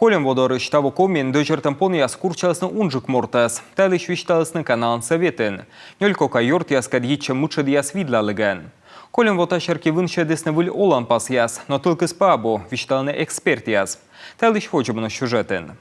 Колем водор штабу комин дожертам поняс курчалсны унжик мортас, талыш вишталсны каналын советен. Нёлько кайорт яс кадьича мучад яс видлалыган. Колем вода шарки вынша десны выль олан пас яс, но только с пабу вишталны эксперт яс. Талыш хочебно сюжетен.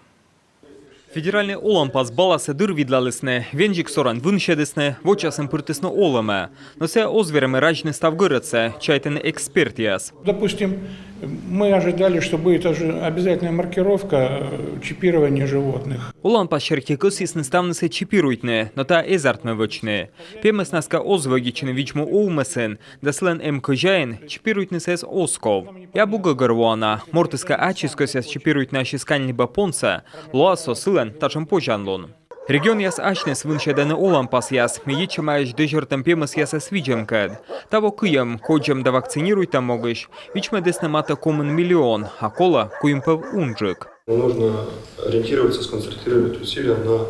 Федеральный олампас баласы дыр видлалысны, венжик соран выншедысны, вочасым пыртысны оламе. Но се озверами ражны ставгырыцы, чайтын эксперт яс. Допустим, мы ожидали, что будет обязательная маркировка чипирования животных. Олампас шарки косисны ставнысы чипируйтны, но та эзартны вычны. Пемес наска озвогичны вичму оумесын, да слен кожаин чипируйтны сес осков. Я буга горвуана, мортыска ачиско сес чипируйтны ашискань понца, луасо сылен тачым пожанлон. Регион яс ачнес выншеданы олампас яс, миечем аж дежертам пемес яс свиджемкад. Того кыем, коджем да вакцинируй там могыш, вичме деснамата комен миллион, а кола куимпев унжик. Нужно ориентироваться, сконцентрировать усилия на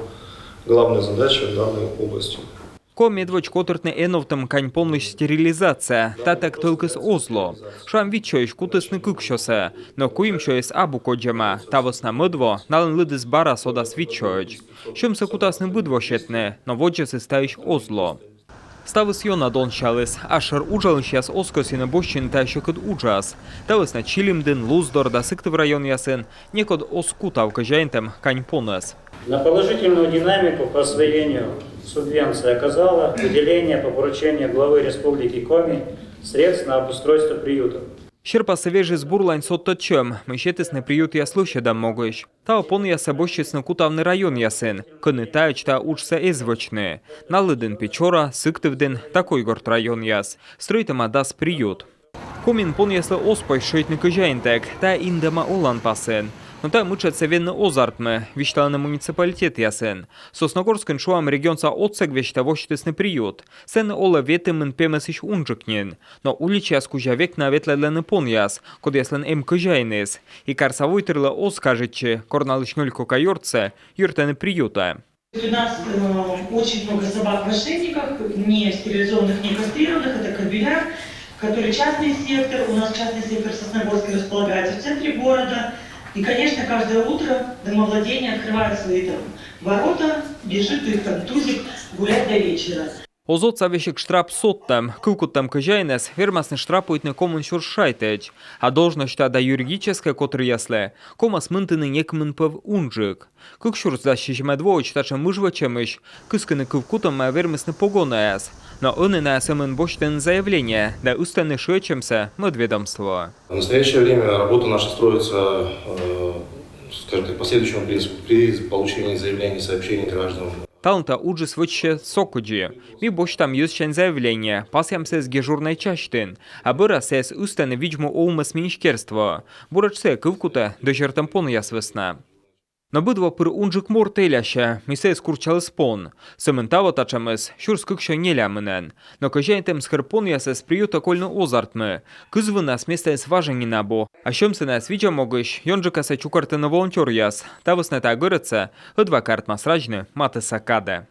главной задаче в данной области. Ко медвоч котыртны эновтым кань полный стерилизация, та так только с озло. Шам вичоиш кутысны кукшосе, но куим шоес абу коджема, тавос на медво, налын лыдыс бара содас вичоич. Шумсе кутасны быдво шетне, но воджесы ставиш озло. Ставыс йона доншалыс, ашар ужалыш яс оскосины бощин та шокот уджас. Тавыс на Чилимдын, Луздор да сыктыв район ясын, некод оскутав кожаинтем кань понес. На положительную динамику по освоению субвенции оказало выделение по поручению главы Республики Коми средств на обустройство приютов. Щерпа свежий сбурлань сотточем, мыщетысны приют я слушадам могыш. Та опон я собощисны кутавный район ясын, кыны таич та учса эзвочны. Налыдын печора, сыктывдын, такой город район яс. Стройтама дас приют. Комин пон яслы оспой шейтны кожаинтек, та индама олан пасын. Но та мычатся венны озартмы, вишталны муниципалитет ясын. Сосногорскын шуам регионца отсек вещта вощетысны приют. Сен ола ветымын пемесиш унжыкнен. Но уличи яс кужа век на ветлелены пон яс, код яслын кожайнес. И карсовой тырлы оскажечи, корналыч нолько кайорце, юртаны приюта. У нас очень много собак в ошейниках, не стерилизованных, не кастрированных, это кабеля, который частный сектор. У нас частный сектор Сосногорский располагается в центре города. И, конечно, каждое утро домовладение открывает свои ворота, бежит их там тузик гулять до вечера. Озот савешек штрап соттам, кылкуттам кожайнес, фермасны штрапуйтны комын шуршайтеч, а должность да юридическая котр ясле, комас мынтыны некмын пев унжик. Кык шурс защищеме двоич, тача мыжвачемыш, кысканы кылкутам вермесны погонаяс. Но он и на самом бочтен заявление, да устаны шечемся медведомство. В настоящее время работа наша строится, скажем так, по следующему принципу. При получении заявлений и сообщений граждан. Талнта уджи сводче сокуджи. Ми боч там юзчен заявление, пасямся с гежурной чаштын, а быра сес устаны виджму оумас министерство. Бурачсе кывкута дожертам пон ясвесна. Но быдва пыр унжик мортеляща, мисес курчалыс пон. Сыментаво тачамыс, шурс кыкшо нелямынен. Но кожайнтем схырпон ясес приюта кольны озартмы. Кызвы нас места с важени набо. А щомсы нас видя могыш, йонжика са чукарты на волонтер яс. Тавыс на та гырыца, адвокат масражны, маты сакаде.